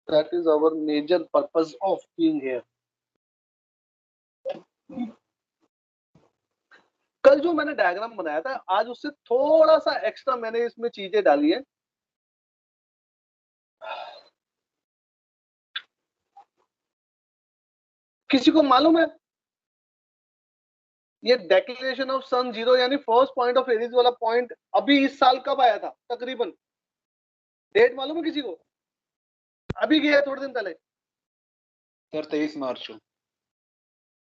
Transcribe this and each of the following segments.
That is our major purpose of being here. कल जो मैंने डायग्राम बनाया था, आज उससे थोड़ा सा एक्स्ट्रा मैंने इसमें चीजें डाली है। किसी को मालूम है ये डेक्लेरेशन ऑफ सन जीरो यानी फर्स्ट पॉइंट ऑफ एरीज वाला पॉइंट अभी इस साल कब आया था? तकरीबन डेट मालूम है किसी को? अभी गया है थोड़े दिन पहले सर 23 मार्च को,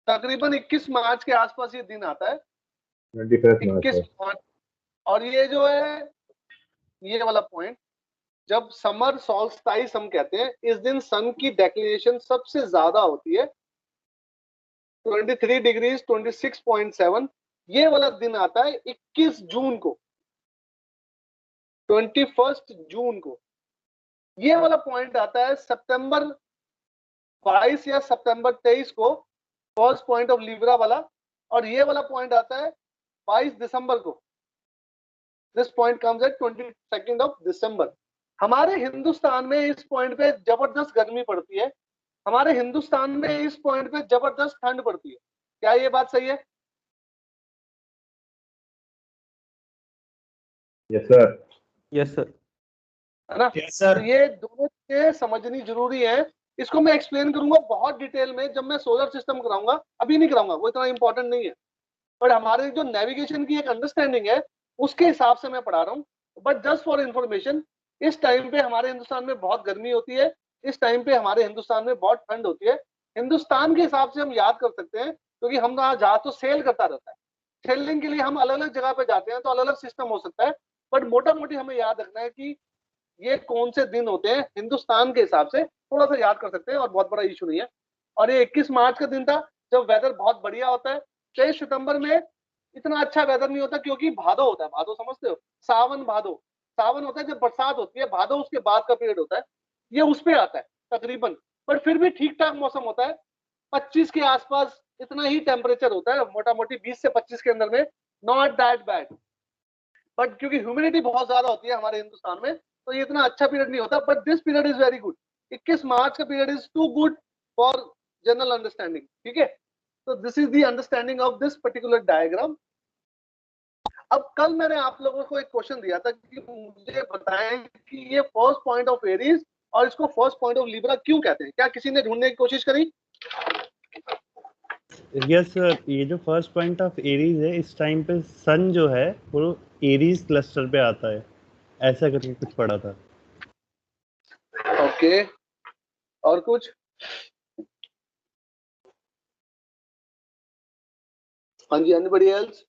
तकरीबन 21 मार्च के आसपास ये दिन आता है। 21 मार्च। और ये जो है ये वाला पॉइंट जब समर सॉल्स्टाइस हम कहते हैं, इस दिन सन की डेक्लेरेशन सबसे ज्यादा होती है 23 डिग्रीज 26.7। ये वाला दिन आता है 21 जून को, 21 जून को। ये वाला पॉइंट आता है सितंबर 22 या सितंबर 23 को, फर्स्ट पॉइंट ऑफ लिब्रा वाला। और ये वाला पॉइंट आता है 22 दिसंबर को। This point comes at 22 of December. हमारे हिंदुस्तान में इस पॉइंट पे जबरदस्त गर्मी पड़ती है, हमारे हिंदुस्तान में इस पॉइंट पे जबरदस्त ठंड पड़ती है। क्या ये बात सही है? Yes sir. Yes sir. है ना? Yes sir. तो ये दोनों चीजें समझनी जरूरी है। इसको मैं एक्सप्लेन करूंगा बहुत डिटेल में जब मैं सोलर सिस्टम कराऊंगा, अभी नहीं कराऊंगा, वो इतना इंपॉर्टेंट नहीं है। बट हमारे जो नेविगेशन की एक अंडरस्टैंडिंग है उसके हिसाब से मैं पढ़ा रहा हूँ। बट जस्ट फॉर इंफॉर्मेशन, इस टाइम पे हमारे हिंदुस्तान में बहुत गर्मी होती है, इस टाइम पे हमारे हिंदुस्तान में बहुत ठंड होती है। हिंदुस्तान के हिसाब से हम याद कर सकते हैं क्योंकि हम वहां जहाज तो सेल करता रहता है। सेलिंग के लिए हम अलग अलग जगह पे जाते हैं तो अलग अलग सिस्टम हो सकता है, बट मोटा मोटी हमें याद रखना है कि ये कौन से दिन होते हैं हिंदुस्तान के हिसाब से, थोड़ा सा याद कर सकते हैं और बहुत बड़ा इशू नहीं है। और ये 21 मार्च का दिन था जब वेदर बहुत बढ़िया होता है। 23 सितंबर में इतना अच्छा वेदर नहीं होता क्योंकि भादो होता है। भादो समझते हो? सावन भादो, सावन होता है जब बरसात होती है, भादो उसके बाद का पीरियड होता है, ये उस पे आता है तकरीबन। बट फिर भी ठीक ठाक मौसम होता है, 25 के आसपास इतना ही टेम्परेचर होता है, मोटा मोटी 20 से 25 के अंदर में, नॉट दैट बैड। बट क्योंकि ह्यूमिडिटी बहुत ज्यादा होती है हमारे हिंदुस्तान में तो ये इतना अच्छा पीरियड नहीं होता। But this period is very good. 21 March का period is too good for general understanding. ठीक है, तो this is the understanding of this particular diagram. अब कल मैंने आप लोगों को एक क्वेश्चन दिया था कि मुझे बताएं कि ये फर्स्ट पॉइंट ऑफ एरीज और इसको फर्स्ट पॉइंट ऑफ लिब्रा क्यों कहते हैं। क्या किसी ने ढूंढने की कोशिश करी? यस सर, ये जो फर्स्ट पॉइंट ऑफ एरीज है, इस टाइम पे सन जो है वो एरीज क्लस्टर पे आता है, ऐसा करके कुछ पढ़ा था। ओके, और कुछ? हाँ जी, एनीबॉडी एल्स?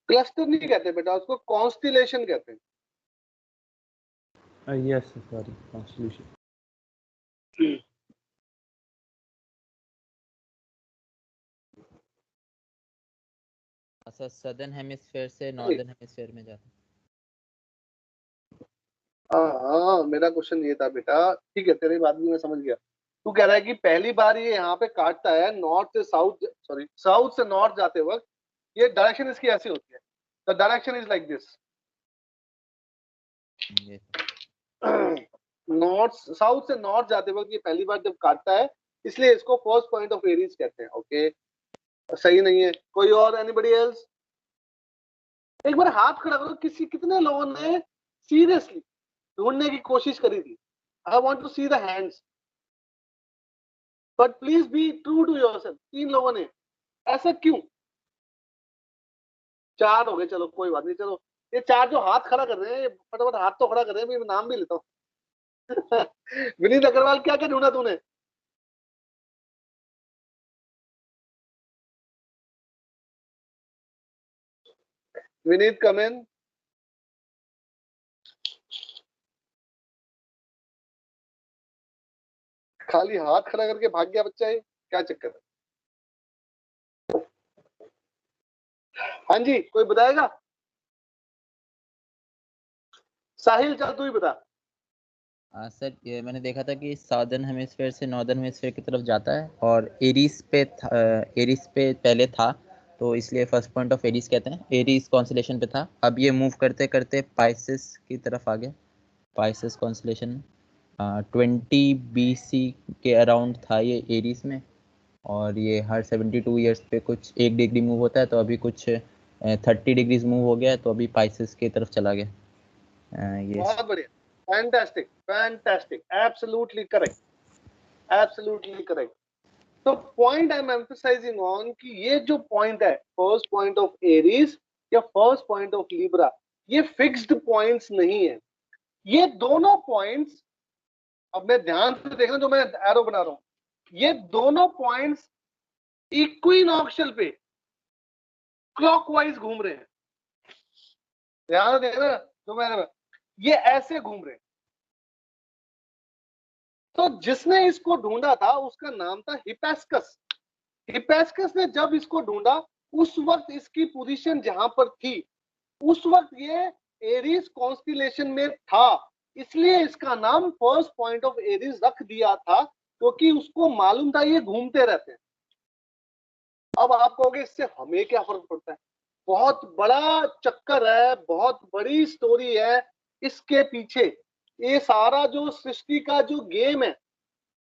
क्लस्टर नहीं कहते बेटा, उसको कॉन्स्टिलेशन कहते हैं। Yes sorry, constellation. अच्छा, सदर्न हेमिस्फीयर से नॉर्दर्न हेमिस्फीयर में जाता है। हाँ, मेरा क्वेश्चन ये था बेटा। ठीक है, तेरी बात भी मैं समझ गया। तू कह रहा है कि पहली बार ये यहाँ पे काटता है नॉर्थ से साउथ, सॉरी साउथ से नॉर्थ जाते वक्त, ये डायरेक्शन इसकी ऐसी होती है। The direction is like this, north south से नॉर्थ जाते वक्त ये पहली बार जब काटता है, इसलिए इसको फर्स्ट पॉइंट ऑफ एरीज कहते हैं। ओके, सही नहीं है? कोई और? Anybody else? एक बार हाथ खड़ा करो। कितने लोगों ने सीरियसली ढूंढने की कोशिश करी थी? I want to see the hands, but please be true to yourself. 3 लोगों ने। ऐसा क्यों? 4 हो गए, चलो कोई बात नहीं। चलो ये 4 जो हाथ खड़ा कर रहे हैं, ये फटाफट हाथ तो खड़ा कर रहे हैं, मैं नाम भी लेता हूँ। विनीत अग्रवाल, क्या क्या ढूंढा तूने? विनीत कम इन। खाली हाथ खड़ा करके भाग गया बच्चा, ये क्या चक्कर है? हाँ जी, कोई बताएगा? साहिल, चल तू ही बता। सर, ये मैंने देखा था कि साउदर्न हेमिस्फीयर से नॉर्दर्न हेमिस्फीयर की तरफ जाता है और एरीज पे पहले था तो इसलिए फर्स्ट पॉइंट ऑफ एरीज कहते हैं। एरीज कॉन्स्टेलेशन पे था, अब ये मूव करते करते पाइसेस की तरफ आ गया। पाइसेस कॉन्स्टेलेशन 20 BC के अराउंड था ये एरीज में, और ये हर 72 ईयर्स पे कुछ 1 डिग्री मूव होता है, तो अभी कुछ 30 डिग्रीज मूव हो गया है, तो अभी पाइसेस की तरफ चला गया। ये बहुत बढ़िया, fantastic fantastic, absolutely correct, absolutely correct. तो point I am emphasising on कि ये जो पॉइंट है, फर्स्ट पॉइंट ऑफ एरीज या फर्स्ट पॉइंट ऑफ लिब्रा, ये फिक्स्ड पॉइंट्स नहीं है। ये दोनों पॉइंट्स, अब मैं ध्यान से देखना जो मैं एरो बना रहा हूं, ये दोनों पॉइंट्स इक्विनॉक्शियल पे क्लॉकवाइज घूम रहे हैं। ध्यान से देखना जो मैंने, ये ऐसे घूम रहे हैं। तो जिसने इसको ढूंढा था उसका नाम था हिपैस्कस। हिपैस्कस ने जब इसको ढूंढा, उस वक्त इसकी पोजीशन जहां पर थी, उस वक्त ये एरीज कॉन्स्टिलेशन में था, इसलिए इसका नाम फर्स्ट पॉइंट ऑफ एरीज रख दिया था, क्योंकि उसको मालूम था ये घूमते रहते हैं। अब आप कहोगे इससे हमें क्या फर्क पड़ता है? बहुत बड़ा चक्कर है, बहुत बड़ी स्टोरी है इसके पीछे। ये सारा जो सृष्टि का जो गेम है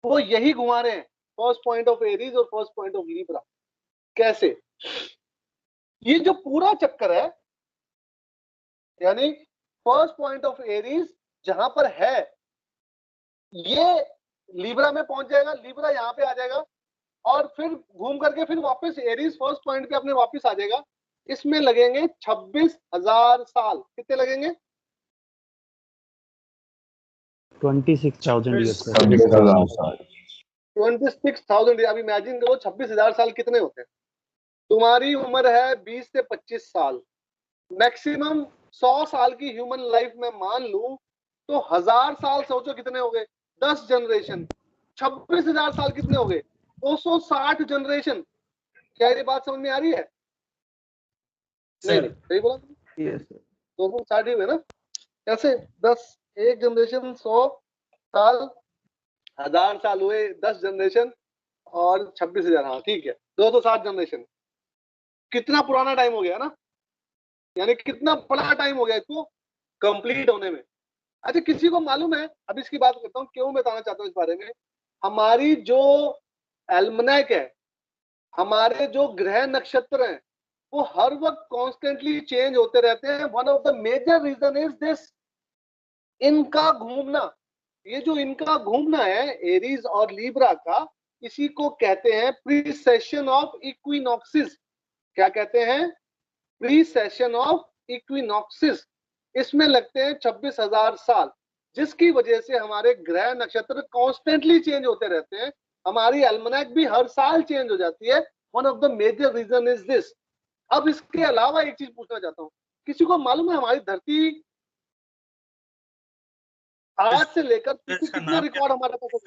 वो यही घुमा रहे हैं, फर्स्ट पॉइंट ऑफ एरीज और फर्स्ट पॉइंट ऑफ लिब्रा। कैसे? ये जो पूरा चक्कर है, यानी फर्स्ट पॉइंट ऑफ एरीज जहां पर है, ये लिब्रा में पहुंच जाएगा, लिब्रा यहां पे आ जाएगा, और फिर घूम करके फिर वापस एरीज फर्स्ट पॉइंट पे अपने वापस आ जाएगा। इसमें लगेंगे 26,000 साल। कितने लगेंगे? 26,000 years. 26,000। अब इमेजिन करो 26,000 साल कितने होते हैं। तुम्हारी उम्र है 20 से 25 साल, मैक्सिमम 100 साल की ह्यूमन लाइफ में मान लूं तो 1000 साल सोचो कितने हो गए, 10 जनरेशन। 26,000 साल कितने हो गए, 260 जनरेशन। क्या ये बात समझ में आ रही है? नहीं नहीं, सही बोला तुमने? 260 ही हुए ना? कैसे? 10, एक जनरेशन 100 साल, 1000 साल हुए 10 जनरेशन, और 26,000, हाँ ठीक है, 260 जनरेशन। कितना पुराना टाइम हो गया ना, यानी कितना बड़ा टाइम हो गया इसको कंप्लीट होने में। अच्छा, किसी को मालूम है, अब इसकी बात करता हूँ, क्यों बताना चाहता हूँ इस बारे में। हमारी जो एल्मनैक है, हमारे जो ग्रह नक्षत्र हैं, वो हर वक्त कॉन्स्टेंटली चेंज होते रहते हैं। One of the major reason is this, इनका घूमना। ये जो इनका घूमना है एरीज और लीब्रा का, इसी को कहते हैं प्रीसेशन ऑफ इक्विनॉक्सिस। क्या कहते हैं? Precession of equinoxes. इसमें लगते हैं 26,000 साल, जिसकी वजह से हमारे ग्रह नक्षत्र कॉन्स्टेंटली चेंज होते रहते हैं। हमारी एल्मनैक भी हर साल चेंज हो जाती है। One of the major reason is this. अब इसके अलावा एक चीज पूछना चाहता हूँ, किसी को मालूम है हमारी धरती आज से लेकर कितना रिकॉर्ड हमारे पास?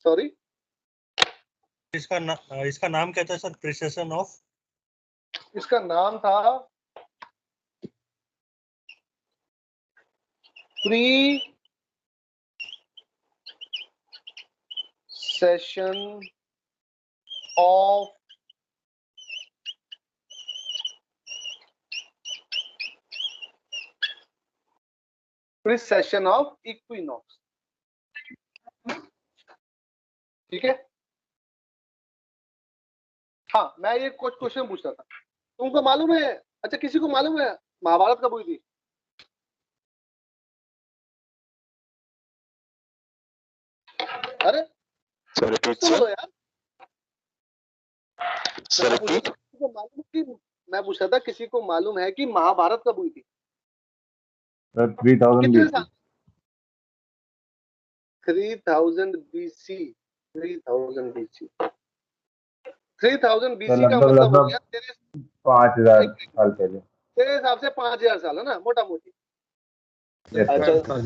सॉरी, इसका नाम क्या था सर? प्रिसेशन ऑफ, इसका नाम था precession of precession of equinox. ठीक है, हाँ मैं ये कुछ क्वेश्चन पूछ रहा था, तुमको मालूम है? अच्छा, किसी को मालूम है महाभारत कब हुई थी? अरे तो बोलो यार। किसी को मालूम कि, मैं पूछ रहा था किसी को मालूम है कि महाभारत कब हुई थी? 3000 BC। 3000 BC। 3000 BC। 3000 BC का लगभग मतलब हो गया 5,000 साल पहले। तेरे हिसाब से 5,000 साल है ना, मोटा मोटी। Yes, sir. अच्छा,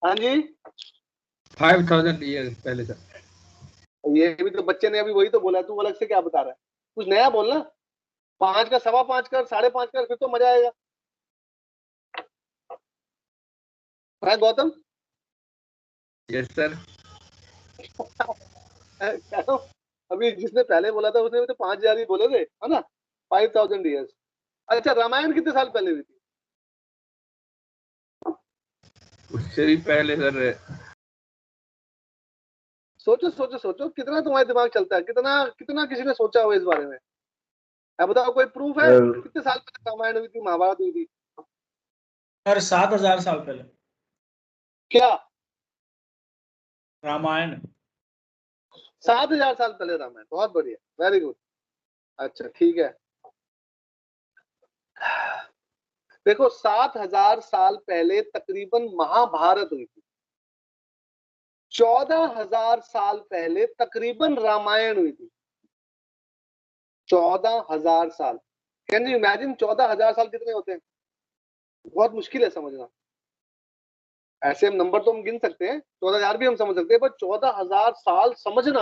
हाँ जी, 5,000 ईयर पहले सर। ये भी तो बच्चे ने अभी वही तो बोला, तू अलग से क्या बता रहा है? कुछ नया बोलना। 5 का 5.25 कर, 5.5 कर, फिर तो मजा आएगा। हाँ गौतम? Yes sir. अभी जिसने पहले बोला था उसने भी तो 5,000 ही बोले थे, है ना? 5,000 ईयर्स। अच्छा, रामायण कितने साल पहले हुई थी? उससे भी पहले सर। सोचो सोचो सोचो, कितना तुम्हारे दिमाग चलता है, कितना कितना किसी ने सोचा हो इस बारे में? अब बताओ, कोई प्रूफ है सर कितने साल पहले रामायण हुई थी, महाभारत हुई थी? सर 7,000 साल पहले क्या? रामायण। 7,000 साल पहले रामायण? बहुत बढ़िया, वेरी गुड। अच्छा ठीक है, देखो 7,000 साल पहले तकरीबन महाभारत हुई थी। 14,000 साल पहले तकरीबन रामायण हुई थी। 14,000 साल। कैन यू इमेजिन 14,000 साल कितने होते हैं? बहुत मुश्किल है समझना। ऐसे हम नंबर तो हम गिन सकते हैं, 14,000 भी हम समझ सकते हैं, पर 14,000 साल समझना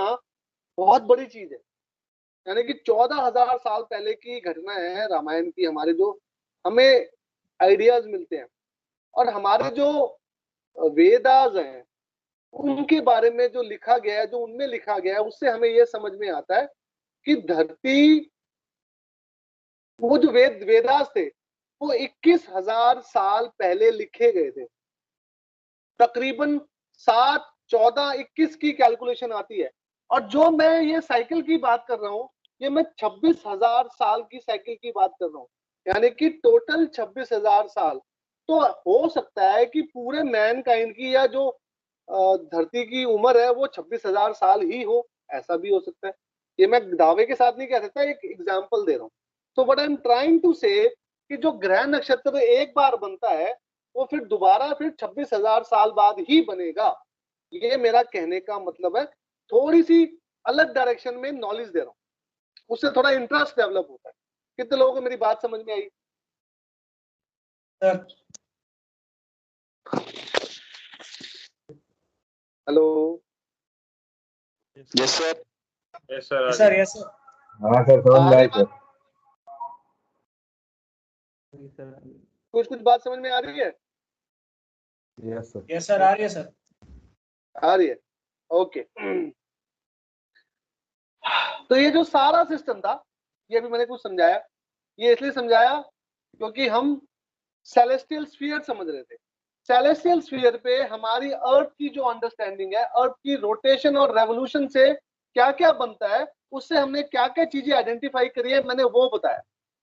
बहुत बड़ी चीज है। यानी कि 14,000 साल पहले की घटना है रामायण की, हमारे जो हमें आइडियाज मिलते हैं। और हमारे जो वेदास हैं उनके बारे में जो लिखा गया है, जो उनमें लिखा गया है, उससे हमें यह समझ में आता है कि धरती, वो जो वेदास थे वो 21,000 साल पहले लिखे गए थे। तकरीबन 7, 14, 21 की कैलकुलेशन आती है। और जो मैं ये साइकिल की बात कर रहा हूँ, ये मैं 26,000 साल की साइकिल की बात कर रहा हूँ। यानी कि टोटल 26,000 साल। तो हो सकता है कि पूरे मैन काइंड की, या जो धरती की उम्र है, वो 26,000 साल ही हो। ऐसा भी हो सकता है, ये मैं दावे के साथ नहीं कह सकता, एक एग्जाम्पल दे रहा हूँ। तो what I am trying to say, कि जो ग्रह नक्षत्र एक बार बनता है वो फिर दोबारा फिर 26,000 साल बाद ही बनेगा। ये मेरा कहने का मतलब है। थोड़ी सी अलग डायरेक्शन में नॉलेज दे रहा हूँ, उससे थोड़ा इंटरेस्ट डेवलप होता है। कितने लोगों को मेरी बात समझ में आई? Sir hello? Yes sir. Yes sir. Sir yes sir. हाँ सर समझ में आई सर। कुछ कुछ बात समझ में आ रही है? Yes sir. यस सर, आ रही है सर। आ रही है, ओके। तो ये जो सारा सिस्टम था, ये भी मैंने कुछ समझाया। ये इसलिए समझाया क्योंकि हम सेलेस्टियल स्फीयर समझ रहे थे। सेलेस्टियल स्फीयर पे हमारी अर्थ की जो अंडरस्टैंडिंग है, अर्थ की रोटेशन और रेवोल्यूशन से क्या क्या बनता है, उससे हमने क्या क्या चीजें आइडेंटिफाई करी है, मैंने वो बताया।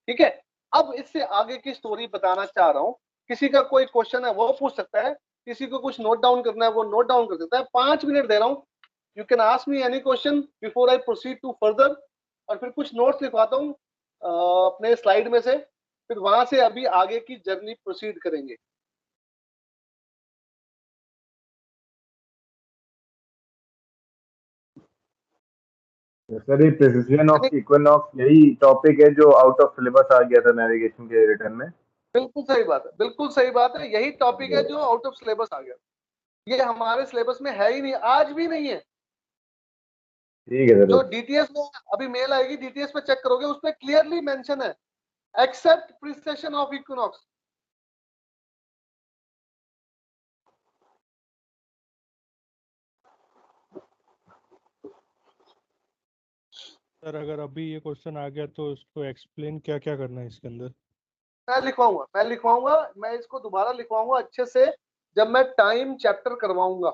ठीक है, अब इससे आगे की स्टोरी बताना चाह रहा हूं। किसी का कोई क्वेश्चन है वो पूछ सकता है, किसी को कुछ नोट डाउन करना है वो नोट डाउन कर सकता है। 5 मिनट दे रहा हूं। You can ask me any question before I proceed to further. और फिर कुछ नोट्स लिखवाता हूँ अपने स्लाइड में से, फिर वहां से अभी आगे की जर्नी प्रोसीड करेंगे। सर ये प्रिसिजन ऑफ इक्विनॉक्स यही टॉपिक है जो आउट ऑफ सिलेबस आ गया था नेविगेशन के रिटर्न में। बिल्कुल सही बात है, बिल्कुल सही बात है। यही टॉपिक है जो आउट ऑफ सिलेबस आ गया। ये हमारे सिलेबस में है ही नहीं, आज भी नहीं है। ठीक है जो सर। डीटीएस में अभी मेल आएगी, डीटीएस पे चेक करोगे, उसमें क्लियरली मेंशन है, except precession of equinox. Sir अगर अभी ये क्वेश्चन आ गया तो उसको एक्सप्लेन क्या क्या करना है इसके अंदर? मैं लिखवाऊंगा, मैं इसको दोबारा लिखवाऊंगा अच्छे से, जब मैं टाइम चैप्टर करवाऊंगा।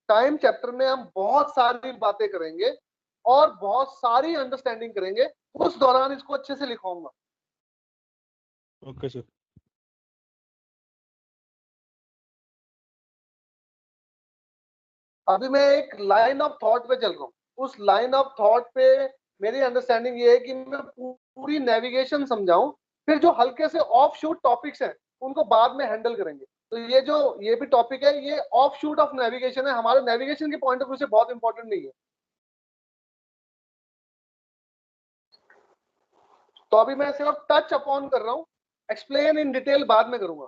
टाइम चैप्टर में हम बहुत सारी बातें करेंगे और बहुत सारी अंडरस्टैंडिंग करेंगे। उस दौरान इसको अच्छे से लिखवाऊंगा। Okay sir. अभी मैं एक लाइन ऑफ थॉट पे चल रहा हूँ। उस लाइन ऑफ थॉट पे मेरी अंडरस्टैंडिंग ये है कि मैं पूरी नेविगेशन समझाऊं, फिर जो हल्के से ऑफ शूट टॉपिक्स हैं उनको बाद में हैंडल करेंगे। तो ये भी टॉपिक है, ये ऑफ शूट ऑफ नेविगेशन है, हमारे नेविगेशन के पॉइंट ऑफ व्यू से बहुत इंपॉर्टेंट नहीं है। तो अभी मैं सिर्फ टच अपॉन कर रहा हूँ, एक्सप्लेन इन डिटेल बाद में करूंगा।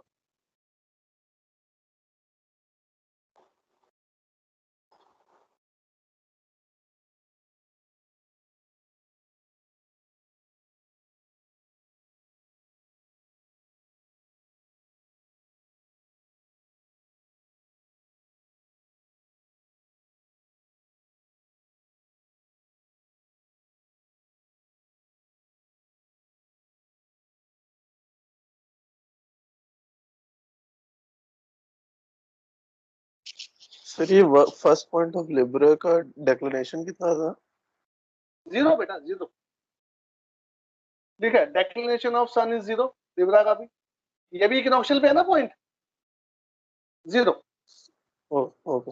सर ये फर्स्ट पॉइंट ऑफ लिब्रा का डेक्लिनेशन कितना था? 0 बेटा, 0। ठीक है, declination of sun is 0, Libra का भी। ये भी इक्विनोक्शियल पे है ना पॉइंट, 0। ओके।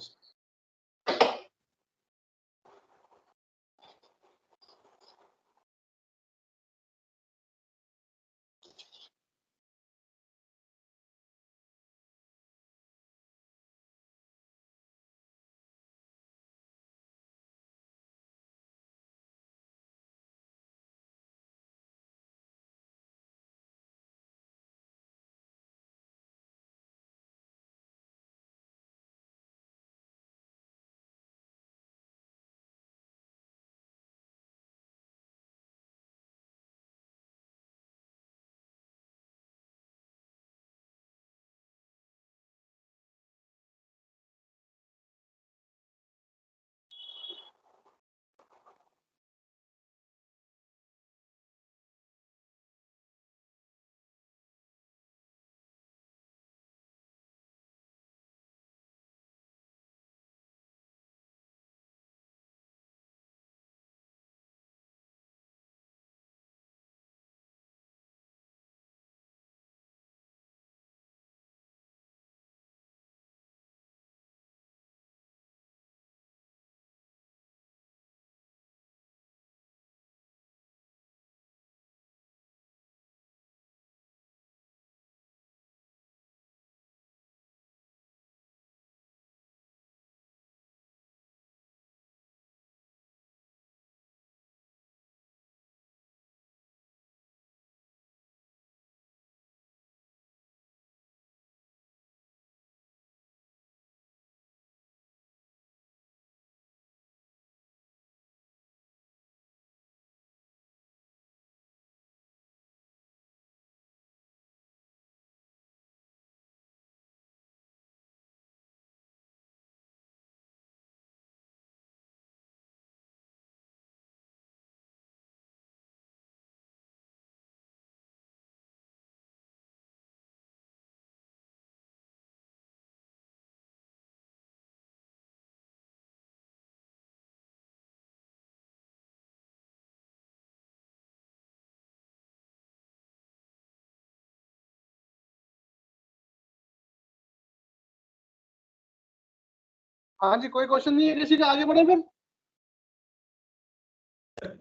हाँ जी, कोई क्वेश्चन नहीं है किसी का, आगे बढ़े फिर।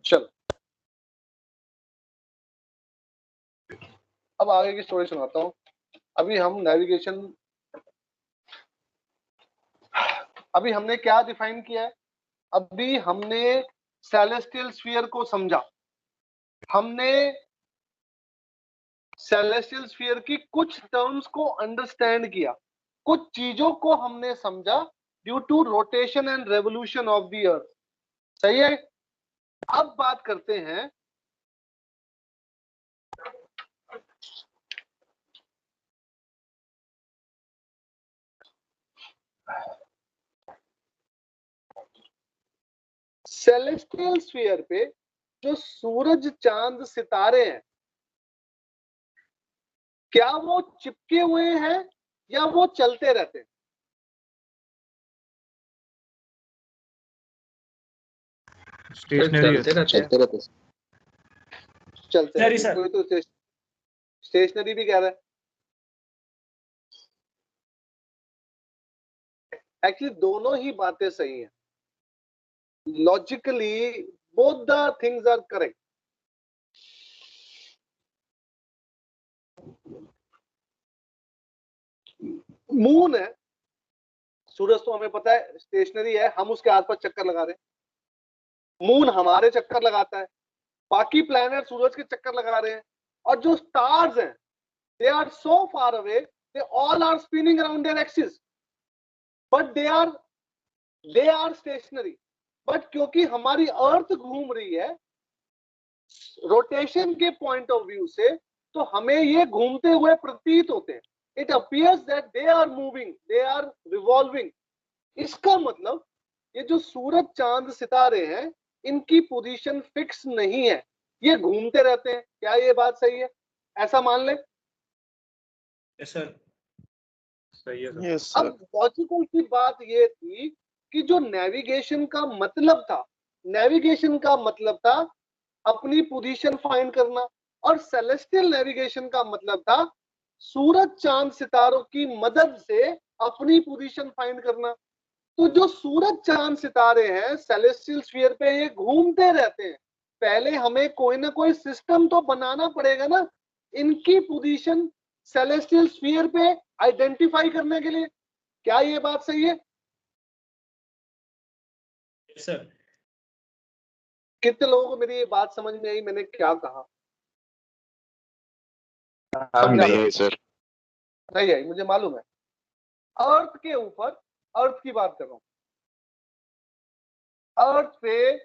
चल, अब आगे की स्टोरी सुनाता हूँ। अभी हम नेविगेशन, अभी हमने क्या डिफाइन किया है? अभी हमने सेलेस्टियल स्फीयर को समझा, हमने सेलेस्टियल स्फीयर की कुछ टर्म्स को अंडरस्टैंड किया, कुछ चीजों को हमने समझा due to rotation and revolution of the earth. सही है। अब बात करते हैं सेलेस्टियल स्फीयर पे जो सूरज, चांद, सितारे हैं, क्या वो चिपके हुए हैं या वो चलते रहते हैं? स्टेशनरी चलते रहते। चलते नहीं रहते सर। हैं। कोई तो स्टेशनरी भी कह रहा है। एक्चुअली दोनों ही बातें सही हैं, logically both the things are correct. Moon है, सूरज तो हमें पता है स्टेशनरी है, हम उसके आसपास चक्कर लगा रहे हैं। मून हमारे चक्कर लगाता है, बाकी प्लैनेट सूरज के चक्कर लगा रहे हैं। और जो स्टार्स हैं, they are so far away, they all are spinning around their axis, but they are stationary. But क्योंकि हमारी अर्थ घूम रही है रोटेशन के पॉइंट ऑफ व्यू से, तो हमें ये घूमते हुए प्रतीत होते हैं। It appears that they are moving, they are revolving. इसका मतलब ये जो सूरज, चांद, सितारे हैं, इनकी पोजीशन फिक्स नहीं है, ये घूमते रहते हैं। क्या ये बात सही है? ऐसा मान ले। Yes sir. सही है सर। Yes sir. अब लॉजिकल की बात ये थी कि जो नेविगेशन का मतलब था, नेविगेशन का मतलब था अपनी पोजीशन फाइंड करना, और सेलेस्टियल नेविगेशन का मतलब था सूरज चांद सितारों की मदद से अपनी पोजीशन फाइंड करना। तो जो सूरज चांद सितारे हैं सेलेस्टियल स्फीयर पे, ये घूमते रहते हैं। पहले हमें कोई ना कोई सिस्टम तो बनाना पड़ेगा ना इनकी पोजीशन सेलेस्टियल स्फीयर पे आइडेंटिफाई करने के लिए। क्या ये बात सही है? सर कितने लोगों को मेरी ये बात समझ में आई मैंने क्या कहा? हम नहीं है सर। नहीं आई, मुझे मालूम है। अर्थ के ऊपर, अर्थ की बात कर रहा हूं, अर्थ पे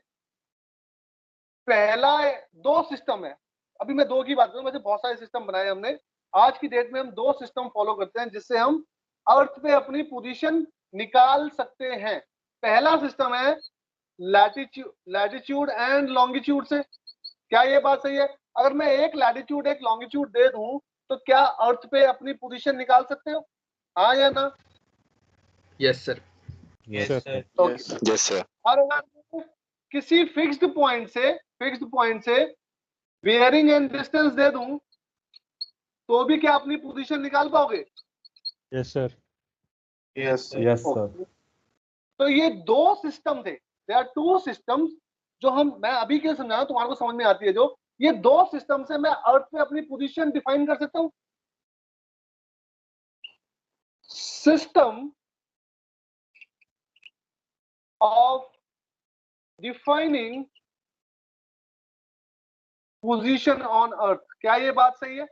पहला दो सिस्टम है। अभी मैं दो की बात करूं, वैसे बहुत सारे सिस्टम बनाए हमने। आज की डेट में हम दो सिस्टम फॉलो करते हैं जिससे हम अर्थ पे अपनी पोजीशन निकाल सकते हैं। पहला सिस्टम है लैटिट्यूड एंड लॉन्गिट्यूड से। क्या ये बात सही है? अगर मैं एक लैटिट्यूड एक लॉन्गिट्यूड दे दूं तो क्या अर्थ पे अपनी पोजीशन निकाल सकते हो? हाँ या ना? Yes sir. Sir yes sir. और अगर किसी फिक्स्ड पॉइंट से बेयरिंग एंड डिस्टेंस दे दूं तो भी क्या अपनी पोजीशन निकाल पाओगे? Yes sir. Yes yes sir. तो ये दो सिस्टम थे, दे आर टू सिस्टम्स जो मैं अभी के समझा तुम्हारे को समझ में आती है। जो ये दो सिस्टम से मैं अर्थ पे अपनी पोजीशन डिफाइन कर सकता हूं। System of defining position on earth. क्या ये बात सही है?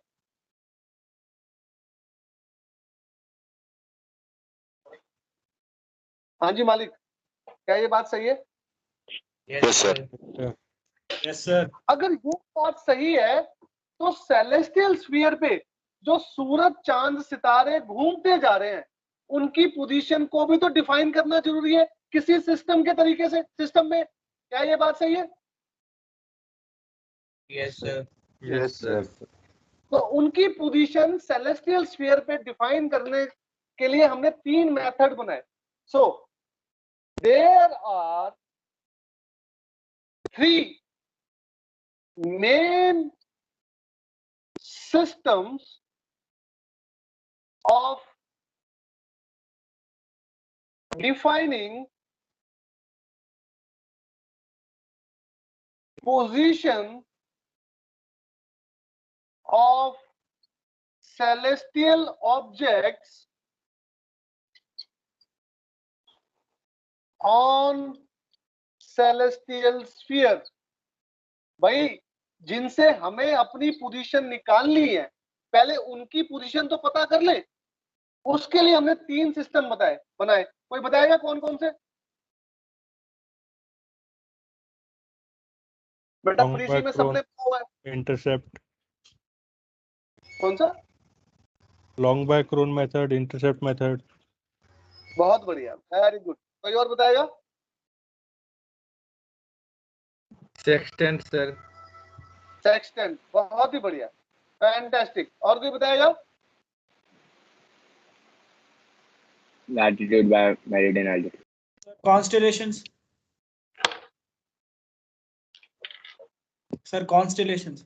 हाँ जी मालिक, क्या ये बात सही है? Yes sir. Yes sir. अगर ये बात सही है तो सेलेस्टियल स्फीयर पे जो सूरज चांद सितारे घूमते जा रहे हैं उनकी पोजीशन को भी तो डिफाइन करना जरूरी है किसी सिस्टम के तरीके से, सिस्टम में। क्या ये बात सही है? Yes sir. Yes sir. तो उनकी पोजीशन सेलेस्टियल स्फीयर पे डिफाइन करने के लिए हमने तीन मेथड बनाए। So there are three main systems of defining position of celestial objects on celestial sphere। भाई जिनसे हमें अपनी पोजीशन निकालनी है पहले उनकी पोजीशन तो पता कर ले। उसके लिए हमने तीन सिस्टम बनाए। कोई बताएगा कौन कौन से? बेटा प्रीसी में सबने पढ़ा हुआ है। इंटरसेप्ट, कौन सा? Long by chron method, intercept method. बहुत बढ़िया, वेरी गुड। कोई और बताएगा? Sextant sir. सेक्सटेंट, बहुत ही बढ़िया, फैंटास्टिक। और कोई बताएगा? Latitude by meridian altitude. Constellations sir, constellations.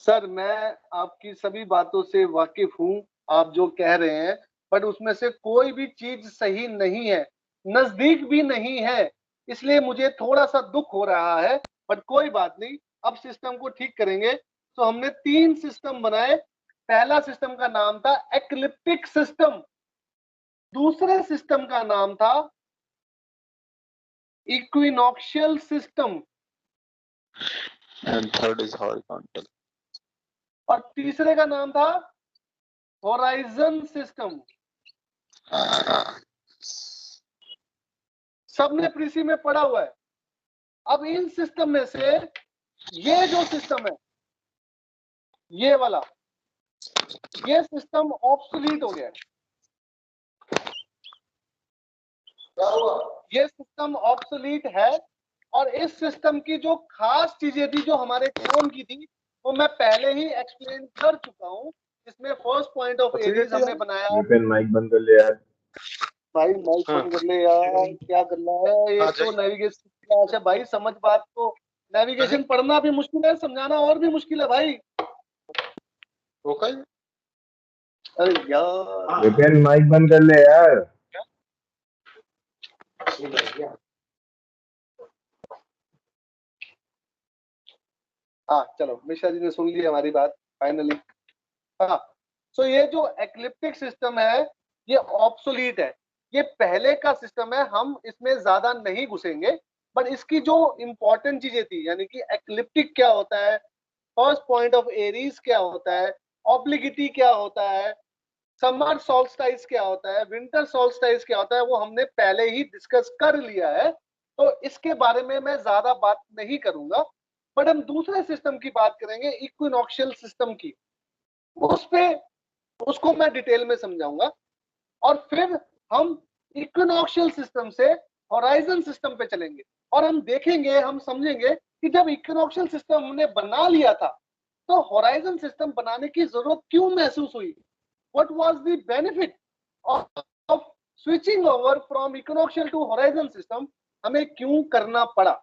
Sir मैं आपकी सभी बातों से वाकिफ हूं, आप जो कह रहे हैं, बट उसमें से कोई भी चीज सही नहीं है, नजदीक भी नहीं है। इसलिए मुझे थोड़ा सा दुख हो रहा है, बट कोई बात नहीं, अब सिस्टम को ठीक करेंगे। तो हमने तीन सिस्टम बनाए। पहला सिस्टम का नाम था एक्लिप्टिक सिस्टम, दूसरे सिस्टम का नाम था equinoctial system, and third is horizontal. और तीसरे का नाम था होराइजन सिस्टम। सबने प्रीसी में पढ़ा हुआ है। अब इन सिस्टम में से ये जो सिस्टम है, ये वाला, ये सिस्टम ऑब्सोलीट हो गया। क्या हुआ? ये सिस्टम ऑब्सोलीट है। और इस सिस्टम की जो खास चीजें थी जो हमारे काम की थी वो मैं पहले ही एक्सप्लेन कर चुका हूं। जिसमें फर्स्ट पॉइंट ऑफ एरीज हमने बनाया। विपिन माइक बंद कर ले यार। भाई माइक बंद कर ले यार, क्या करना है ये तो नेविगेशन क्लास है भाई, समझ बात को। नेविगेशन पढ़ना भी मुश्किल है, समझाना और भी मुश्किल है भाई। अरे यार विपिन माइक बंद कर ले यार। हाँ चलो, मिश्रा जी ने सुन ली हमारी बात फाइनली। हाँ, सो ये जो एक्लिप्टिक सिस्टम है ये ऑब्सोलीट है, ये पहले का सिस्टम है, हम इसमें ज्यादा नहीं घुसेंगे। बट इसकी जो इंपॉर्टेंट चीजें थी, यानी कि एक्लिप्टिक क्या होता है, फर्स्ट पॉइंट ऑफ एरीज क्या होता है, ऑब्लिगिटी क्या होता है, समर सोल्स्टाइस क्या होता है, विंटर सोल्स्टाइस क्या होता है, वो हमने पहले ही डिस्कस कर लिया है। तो इसके बारे में मैं ज्यादा बात नहीं करूंगा। बट हम दूसरे सिस्टम की बात करेंगे, इक्विनॉक्शियल सिस्टम की। उसको मैं डिटेल में समझाऊंगा। और फिर हम इक्विनॉक्शियल सिस्टम से होराइजन सिस्टम पे चलेंगे और हम देखेंगे, हम समझेंगे कि जब इक्विनॉक्शियल सिस्टम हमने बना लिया था तो होराइजन सिस्टम बनाने की जरूरत क्यों महसूस हुई, what was the benefit of switching over from equinoctial to horizon system, हमें क्यों करना पड़ा।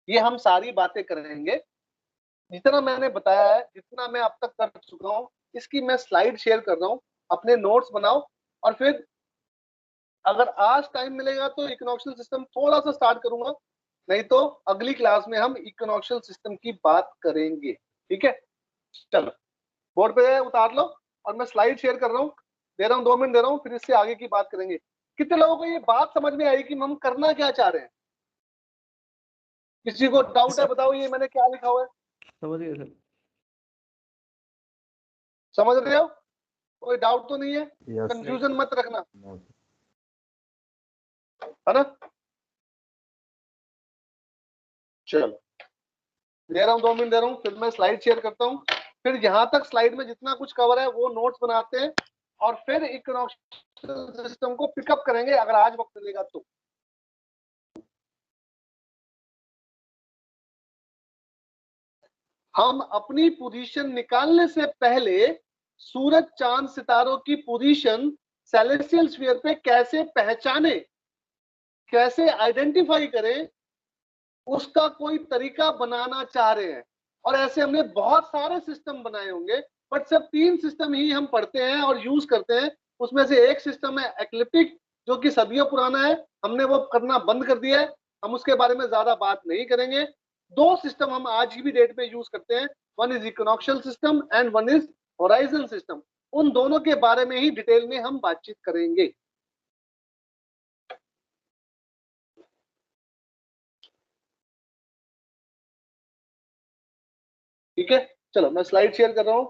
ये हम सारी बातें करेंगे। जितना मैंने बताया है, जितना मैं अब तक कर चुका हूं, इसकी मैं स्लाइड शेयर कर रहा हूं, अपने नोट्स बनाओ। और फिर अगर आज टाइम मिलेगा तो इक्विनॉक्शियल सिस्टम थोड़ा सा स्टार्ट करूंगा, नहीं तो अगली क्लास में हम इक्विनॉक्शियल सिस्टम की बात करेंगे। ठीक है, चलो बोर्ड पे उतार लो और मैं स्लाइड शेयर कर रहा हूँ, दे रहा हूँ 2 मिनट दे रहा हूँ, फिर इससे आगे की बात करेंगे। कितने लोगों को ये बात समझ में आई कि हम करना क्या चाह रहे हैं? किसी को डाउट है बताओ, ये मैंने क्या लिखा हुआ है? समझ गए सर। समझ रहे हो? कोई डाउट तो नहीं है? Yes. कंफ्यूजन मत रखना, है ना? चलो दे रहा हूँ 2 मिनट दे रहा हूँ, फिर मैं स्लाइड शेयर करता हूँ। फिर यहाँ तक स्लाइड में जितना कुछ कवर है वो नोट्स बनाते हैं और फिर इक्विनॉक्शियल सिस्टम को पिकअप करेंगे अगर आज वक्त मिलेगा तो। हम अपनी पोजीशन निकालने से पहले सूरज चांद सितारों की पोजीशन सेलेस्टियल स्फीयर पे कैसे पहचाने, कैसे आइडेंटिफाई करें, उसका कोई तरीका बनाना चाह रहे हैं। और ऐसे हमने बहुत सारे सिस्टम बनाए होंगे, बट सिर्फ 3 सिस्टम ही हम पढ़ते हैं और यूज करते हैं। उसमें से एक सिस्टम है एक्लिप्टिक, जो कि सदियों पुराना है, हमने वो करना बंद कर दिया है, हम उसके बारे में ज्यादा बात नहीं करेंगे। 2 सिस्टम हम आज की भी डेट में यूज करते हैं, one is equinoctial system and one is horizon system. उन दोनों के बारे में ही डिटेल में हम बातचीत करेंगे। ठीक है, चलो मैं स्लाइड शेयर कर रहा हूं।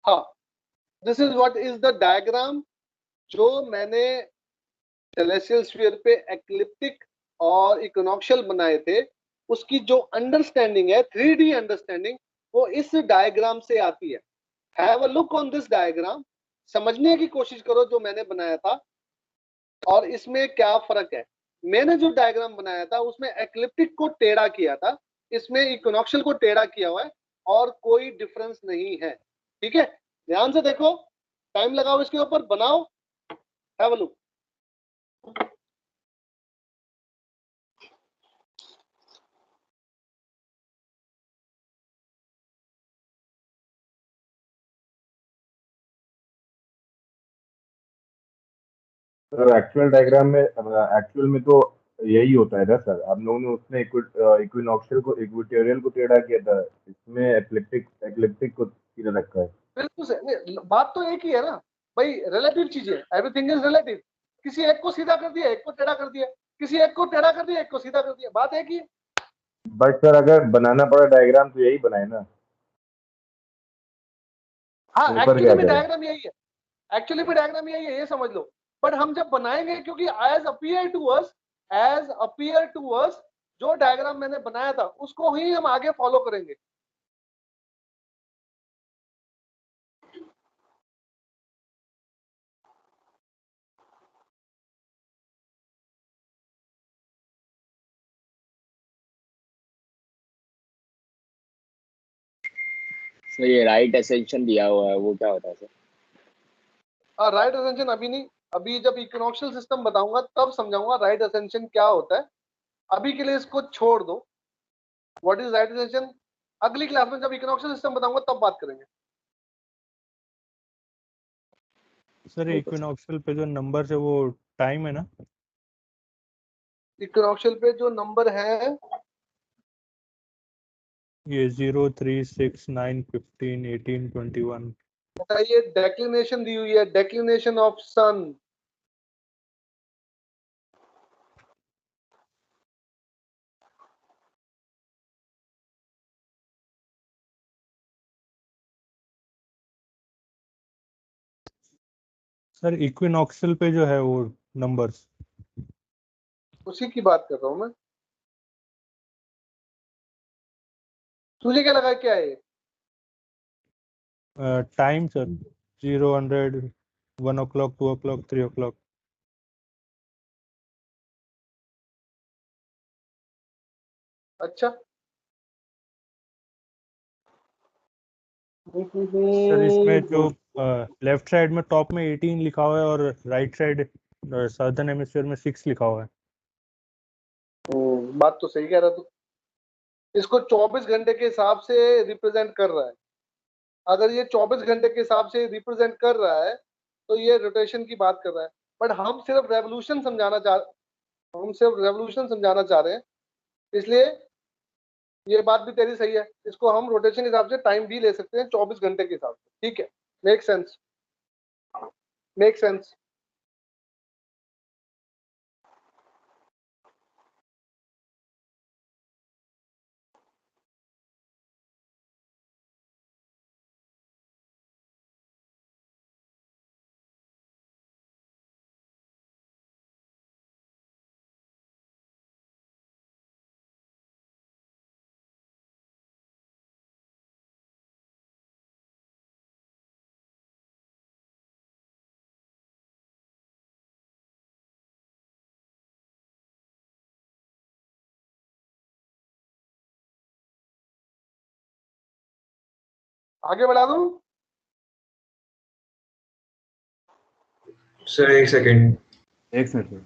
हाँ, this is what is the diagram जो मैंने सेलेस्टियल स्फीयर पे एक्लिप्टिक और इक्विनॉक्शियल बनाए थे। उसकी जो अंडरस्टैंडिंग है, 3D अंडरस्टैंडिंग, वो इस डायग्राम से आती है। Have a look on this diagram, समझने की कोशिश करो जो मैंने बनाया था और इसमें क्या फर्क है। मैंने जो डायग्राम बनाया था उसमें एक्लिप्टिक को टेढ़ा किया था, इसमें इक्विनॉक्शियल को टेढ़ा किया हुआ है और कोई डिफरेंस नहीं है। ठीक है, ध्यान से देखो, टाइम लगाओ इसके ऊपर, बनाओ, have a look. Sir actual diagram में, एक्चुअल में तो यही होता है ना सर। आप लोगों ने उसमें इक्विनॉक्शियल को, इक्वेटोरियल को टेढ़ा किया था, इसमें एक्लिप्टिक को सीधा रखा है। बिल्कुल सही, बात तो एक ही है ना। भाई रिलेटिव चीजें, एवरीथिंग इज रिलेटिव। किसी एक को सीधा कर दिया, एक को टेढ़ा कर दिया, किसी एक को टेढ़ा कर दिया, एक को सीधा कर दिया, बात है कि बट सर अगर बनाना पड़ा डायग्राम तो यही बनाए ना, हाँ पेपर एक्चुअली क्या में करे। डायग्राम यही है, एक्चुअली में डायग्राम यही है, ये समझ लो। बट हम जब बनाएंगे, क्योंकि एज अपीयर टू अस जो डायग्राम मैंने बनाया था उसको ही हम आगे फॉलो करेंगे। सर ये राइट असेंशन दिया हुआ है वो क्या होता है सर? राइट असेंशन अभी नहीं, अभी जब इक्विनॉक्शियल सिस्टम बताऊंगा तब समझाऊंगा राइट असेंशन क्या होता है। अभी के लिए इसको छोड़ दो, व्हाट इज राइट असेंशन अगली क्लास में जब इक्विनॉक्शियल सिस्टम बताऊंगा तब बात करेंगे। सर इक्विनॉक्शियल पे जो नंबर है वो टाइम है ना? इक्विनॉक्शियल पे जो नंबर है ये 0, 3, 6, 9, 15, 18, 21। ये डेक्लिनेशन दी हुई है, डेक्लिनेशन ऑफ सन। सर इक्विनॉक्शियल पे जो है वो नंबर्स उसी की बात कर रहा हूं मैं। तुझे क्या लगा क्या है ये? Time sir 0, 100, 1 o'clock, 2 o'clock, 3 o'clock। अच्छा सर इसमें जो लेफ्ट साइड में टॉप में 18 लिखा हुआ है और राइट साइड सदर्न हेमिस्फीयर में 6 लिखा हुआ है। बात तो सही कह रहा तू। इसको 24 घंटे के हिसाब से रिप्रेजेंट कर रहा है। अगर ये 24 घंटे के हिसाब से रिप्रेजेंट कर रहा है तो ये रोटेशन की बात कर रहा है। बट हम सिर्फ रेवोल्यूशन समझाना चाह रहे हैं, इसलिए ये बात भी तेरी सही है। इसको हम रोटेशन के हिसाब से टाइम भी ले सकते हैं 24 घंटे के हिसाब से। ठीक है, मेक सेंस, मेक सेंस। आगे बढ़ा दूं? सर एक सेकेंड। एक मिनट।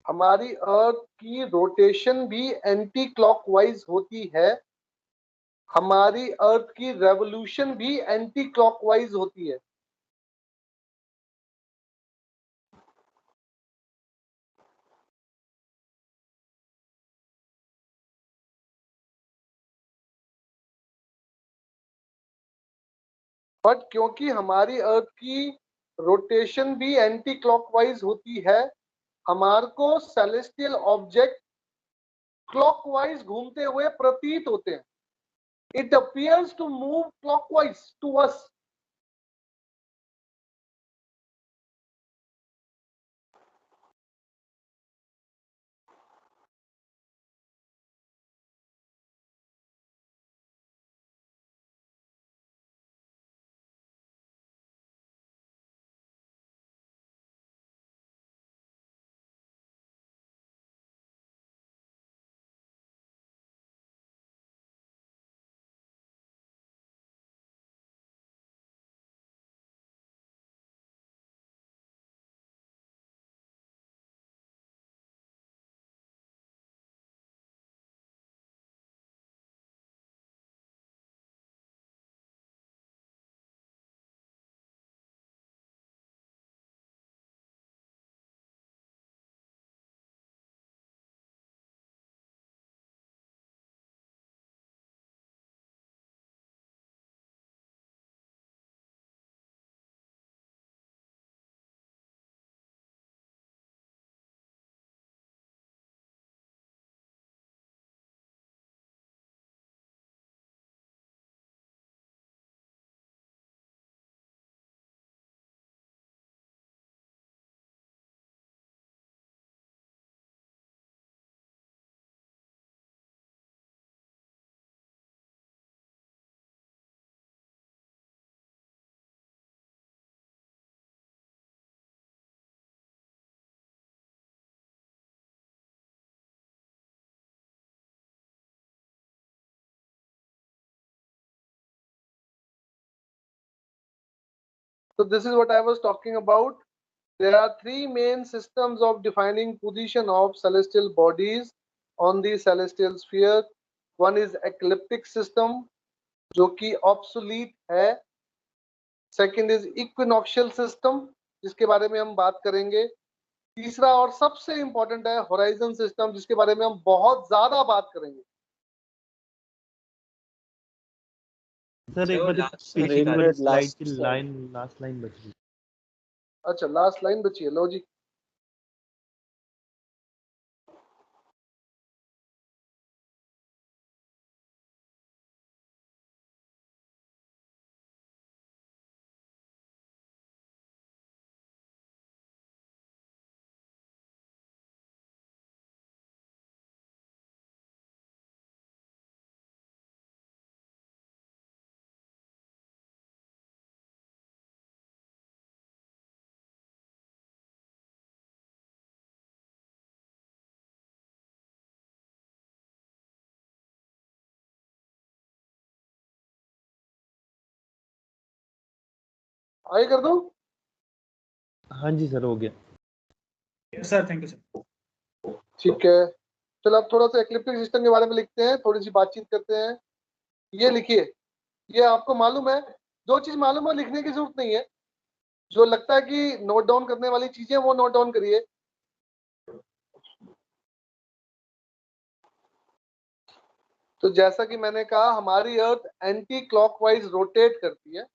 हमारी अर्थ की रोटेशन भी एंटी क्लॉकवाइज होती है, हमारी अर्थ की रेवोल्यूशन भी एंटी क्लॉकवाइज होती है। बट क्योंकि हमारी अर्थ की रोटेशन भी एंटी क्लॉकवाइज होती है, हमारे को सेलेस्टियल ऑब्जेक्ट क्लॉकवाइज घूमते हुए प्रतीत होते हैं। It appears to move clockwise to us. So this is what I was talking about. There are three main systems of defining position of celestial bodies on the celestial sphere. One is ecliptic system, जो कि obsolete है। Second is equinoctial system, जिसके बारे में हम बात करेंगे। तीसरा और सबसे इंपॉर्टेंट है होराइजन सिस्टम, जिसके बारे में हम बहुत ज्यादा बात करेंगे। सर एक बार sir, पेज एक नंबर मिनट, स्लाइड last की slide. लास्ट लाइन बच गई। अच्छा, लास्ट लाइन बची है, लो जी। आगे कर दूं? हाँ जी सर, हो गया। Yes, sir. Thank you, sir. ठीक है, चलो अब थोड़ा सा एक्लिप्टिक सिस्टम के बारे में लिखते हैं, थोड़ी सी बातचीत करते हैं। ये लिखिए, ये आपको मालूम है, जो चीज मालूम है लिखने की जरूरत नहीं है। जो लगता है कि नोट डाउन करने वाली चीजें वो नोट डाउन करिए। तो जैसा कि मैंने कहा, हमारी अर्थ एंटी क्लॉकवाइज रोटेट करती है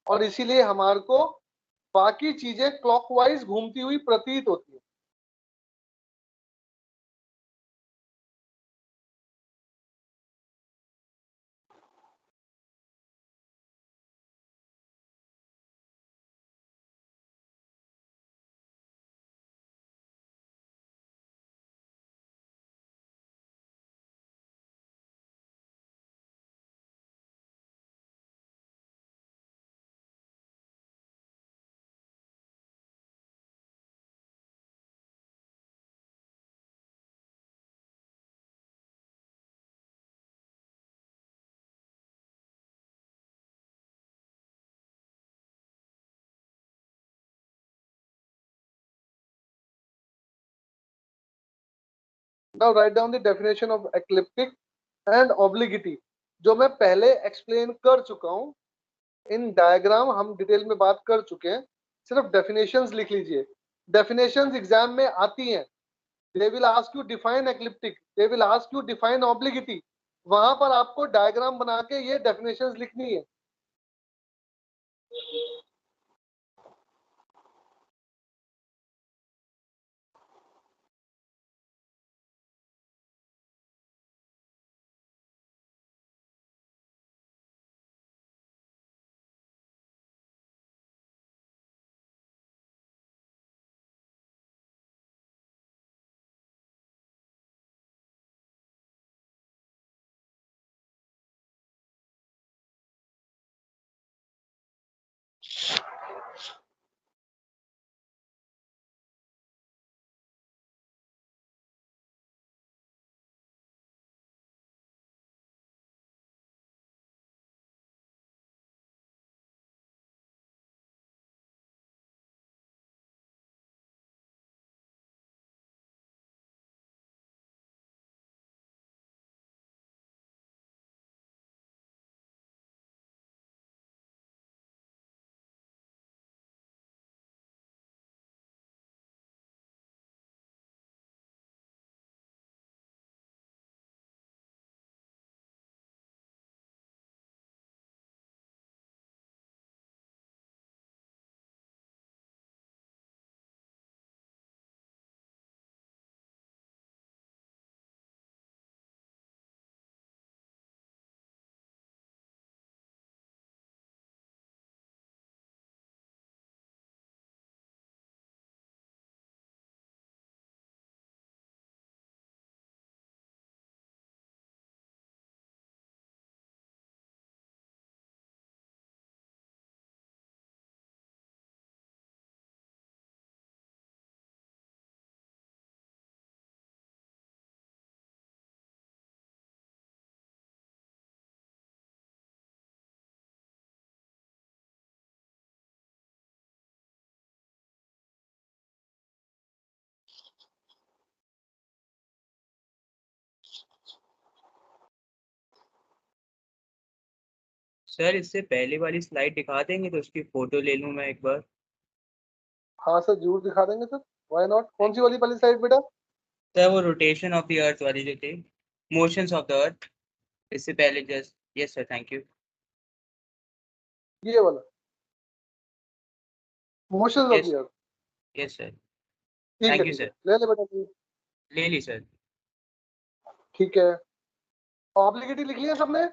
और इसीलिए हमारे को बाकी चीजें क्लॉकवाइज घूमती हुई प्रतीत होती है। Now write down the definition of ecliptic and obliquity, जो मैं पहले एक्सप्लेन कर चुका हूं इन डायग्राम, हम डिटेल में बात कर चुके हैं। सिर्फ डेफिनेशंस लिख लीजिए, डेफिनेशंस एग्जाम में आती हैं। They will ask you define ecliptic, they will ask you define obliquity, वहां पर आपको डायग्राम बना के ये डेफिनेशंस लिखनी है। सर इससे पहले वाली स्लाइड दिखा देंगे तो उसकी फोटो ले लूं मैं एक बार। हाँ सर जरूर दिखा देंगे सर, व्हाई नॉट। कौन सी वाली वाली साइड बेटा? सर वो रोटेशन ऑफ द अर्थ वाली जो थी, मोशंस ऑफ द अर्थ, इससे पहले just. Yes sir, thank you. ये वाला motions of yes the earth, yes sir, ठीक है थैंक यू ठीक है, सर। ले ले बेटा please। ले ली सर। ठीक है, ऑब्लिगिटी लिख लिया सबने?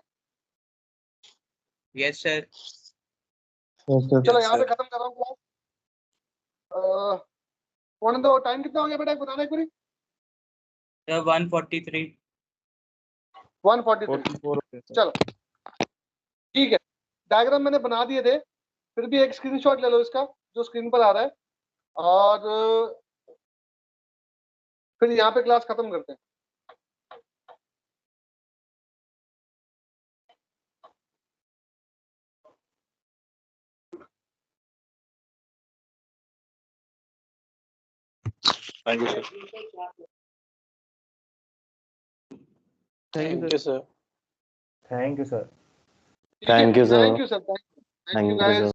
Yes sir. चलो यहाँ पे खत्म कर रहा हूँ क्लास। कौन दो टाइम कितना हो गया बेटा, बताना एक बारी। सर 143। 143। चलो ठीक है, डायग्राम मैंने बना दिए थे, फिर भी एक स्क्रीनशॉट ले लो इसका जो स्क्रीन पर आ रहा है, और फिर यहाँ पे क्लास खत्म करते हैं। Thank you sir. Thank you sir. Thank you sir. Thank you sir, Thank you, sir. Thank you sir, thank you Thank you, guys. sir.